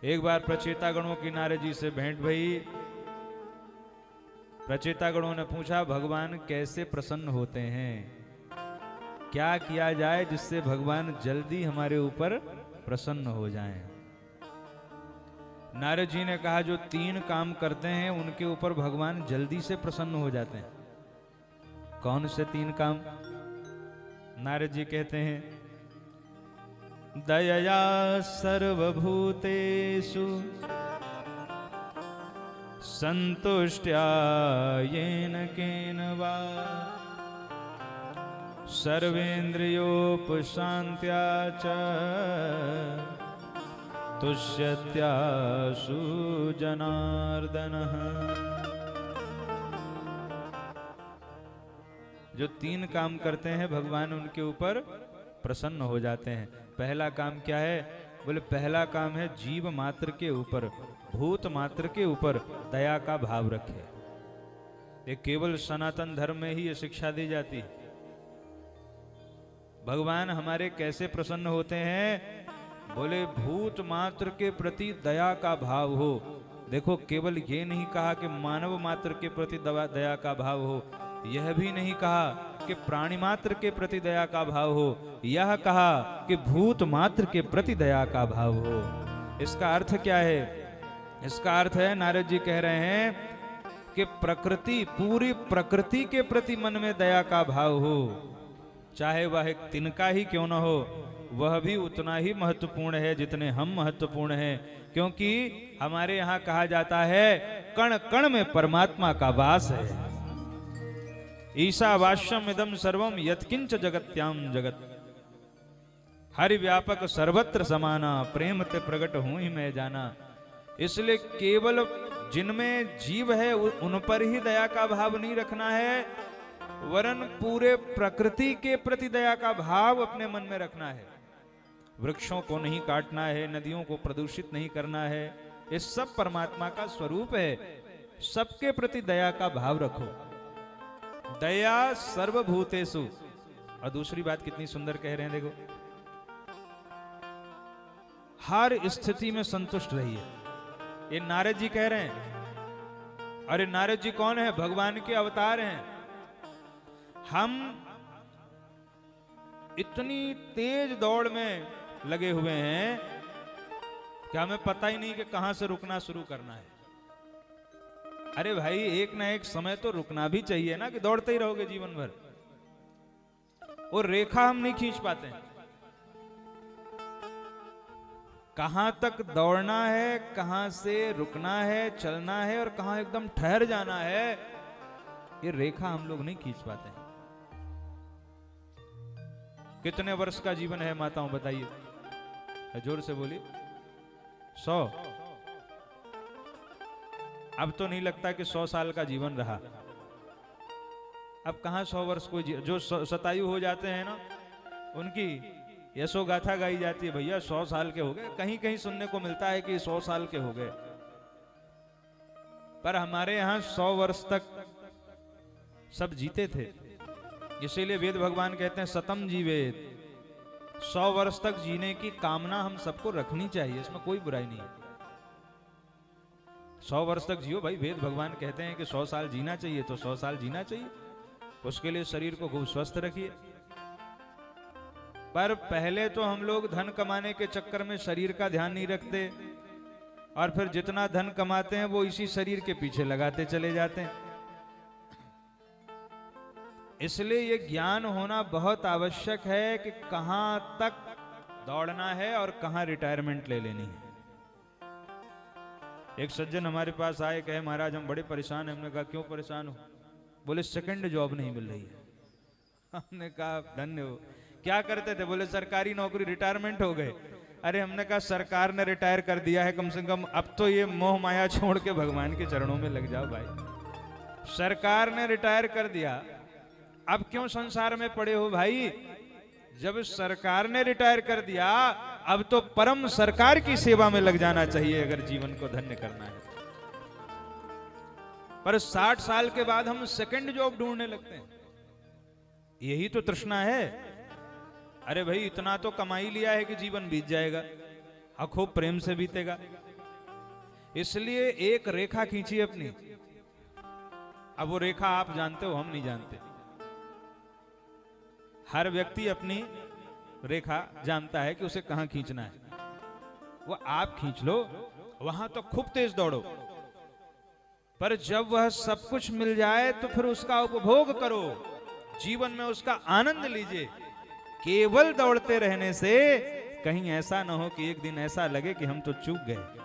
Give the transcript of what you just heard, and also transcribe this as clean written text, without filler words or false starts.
एक बार प्रचेतागणों की नारद जी से भेंट भई। प्रचेतागणों ने पूछा, भगवान कैसे प्रसन्न होते हैं, क्या किया जाए जिससे भगवान जल्दी हमारे ऊपर प्रसन्न हो जाएं। नारद जी ने कहा, जो 3 काम करते हैं उनके ऊपर भगवान जल्दी से प्रसन्न हो जाते हैं। कौन से 3 काम? नारद जी कहते हैं, दयया सर्वभूतेषु संतुष्ट्या येन केन वा सर्वेन्द्रियोपशान्त्या च तुष्यत्याशु जनार्दनः। जो 3 काम करते हैं भगवान उनके ऊपर प्रसन्न हो जाते हैं। पहला काम क्या है? बोले पहला काम है जीव मात्र के ऊपर, भूत मात्र के ऊपर दया का भाव रखे। ये केवल सनातन धर्म में ही ये शिक्षा दी जाती है। भगवान हमारे कैसे प्रसन्न होते हैं? बोले भूत मात्र के प्रति दया का भाव हो। देखो, केवल ये नहीं कहा कि मानव मात्र के प्रति दया का भाव हो, यह भी नहीं कहा कि प्राणी मात्र के प्रति दया का भाव हो, यह कहा कि भूत मात्र के प्रति दया का भाव हो। इसका अर्थ क्या है? इसका अर्थ है, नारद जी कह रहे हैं कि प्रकृति, पूरी प्रकृति के प्रति मन में दया का भाव हो, चाहे वह एक तिनका ही क्यों न हो, वह भी उतना ही महत्वपूर्ण है जितने हम महत्वपूर्ण हैं। क्योंकि हमारे यहाँ कहा जाता है, कण कण में परमात्मा का वास है। ईशावास्यम इदं सर्वम यत्किंच जगत्याम जगत, हरि व्यापक सर्वत्र समाना, प्रेम ते प्रगट हूं ही मैं जाना। इसलिए केवल जिनमें जीव है उन पर ही दया का भाव नहीं रखना है, वरन पूरे प्रकृति के प्रति दया का भाव अपने मन में रखना है। वृक्षों को नहीं काटना है, नदियों को प्रदूषित नहीं करना है, ये सब परमात्मा का स्वरूप है। सबके प्रति दया का भाव रखो। दया सर्वभूतेषु। और दूसरी बात कितनी सुंदर कह रहे हैं, देखो, हर स्थिति में संतुष्ट रहिए। ये नारद जी कह रहे हैं। अरे नारद जी कौन है? भगवान के अवतार हैं। हम इतनी तेज दौड़ में लगे हुए हैं कि हमें पता ही नहीं कि कहां से रुकना शुरू करना है। अरे भाई, एक ना एक समय तो रुकना भी चाहिए ना, कि दौड़ते ही रहोगे जीवन भर। और रेखा हम नहीं खींच पाते हैं। कहां तक दौड़ना है, कहां से रुकना है, चलना है, और कहां एकदम ठहर जाना है, ये रेखा हम लोग नहीं खींच पाते हैं। कितने वर्ष का जीवन है माताओं, बताइए, जोर से बोलिए। 100। अब तो नहीं लगता कि 100 साल का जीवन रहा। अब कहां 100 वर्ष कोई जो शतायु हो जाते हैं ना, उनकी यशो गाथा गाई जाती है, भैया 100 साल के हो गए। कहीं कहीं सुनने को मिलता है कि 100 साल के हो गए, पर हमारे यहां 100 वर्ष तक सब जीते थे। इसीलिए वेद भगवान कहते हैं, सतम जीवेत। 100 वर्ष तक जीने की कामना हम सबको रखनी चाहिए, इसमें कोई बुराई नहीं है। 100 वर्ष तक जियो भाई। वेद भगवान कहते हैं कि 100 साल जीना चाहिए, तो 100 साल जीना चाहिए। उसके लिए शरीर को खूब स्वस्थ रखिए। पर पहले तो हम लोग धन कमाने के चक्कर में शरीर का ध्यान नहीं रखते, और फिर जितना धन कमाते हैं वो इसी शरीर के पीछे लगाते चले जाते हैं। इसलिए ये ज्ञान होना बहुत आवश्यक है कि कहां तक दौड़ना है और कहां रिटायरमेंट ले लेनी है। एक सज्जन हमारे पास आए, कहे महाराज हम बड़े परेशान हैं। हमने कहा क्यों परेशान हो? बोले सेकंड जॉब नहीं मिल रही है। हमने कहा धन्य हो। क्या करते थे? बोले सरकारी नौकरी, रिटायरमेंट हो गए। अरे हमने कहा सरकार ने रिटायर कर दिया है, कम से कम अब तो ये मोह माया छोड़ के भगवान के चरणों में लग जाओ भाई। सरकार ने रिटायर कर दिया, अब क्यों संसार में पड़े हो भाई? जब सरकार ने रिटायर कर दिया, अब तो परम सरकार की सेवा में लग जाना चाहिए अगर जीवन को धन्य करना है। पर 60 साल के बाद हम सेकंड जॉब ढूंढने लगते हैं। यही तो तृष्णा है। अरे भाई, इतना तो कमा ही लिया है कि जीवन बीत जाएगा, और खूब प्रेम से बीतेगा। इसलिए एक रेखा खींची अपनी। अब वो रेखा आप जानते हो, हम नहीं जानते। हर व्यक्ति अपनी रेखा जानता है कि उसे कहां खींचना है। वो आप खींच लो, वहां तो खूब तेज दौड़ो, पर जब वह सब कुछ मिल जाए तो फिर उसका उपभोग करो, जीवन में उसका आनंद लीजिए। केवल दौड़ते रहने से कहीं ऐसा ना हो कि एक दिन ऐसा लगे कि हम तो चूक गए।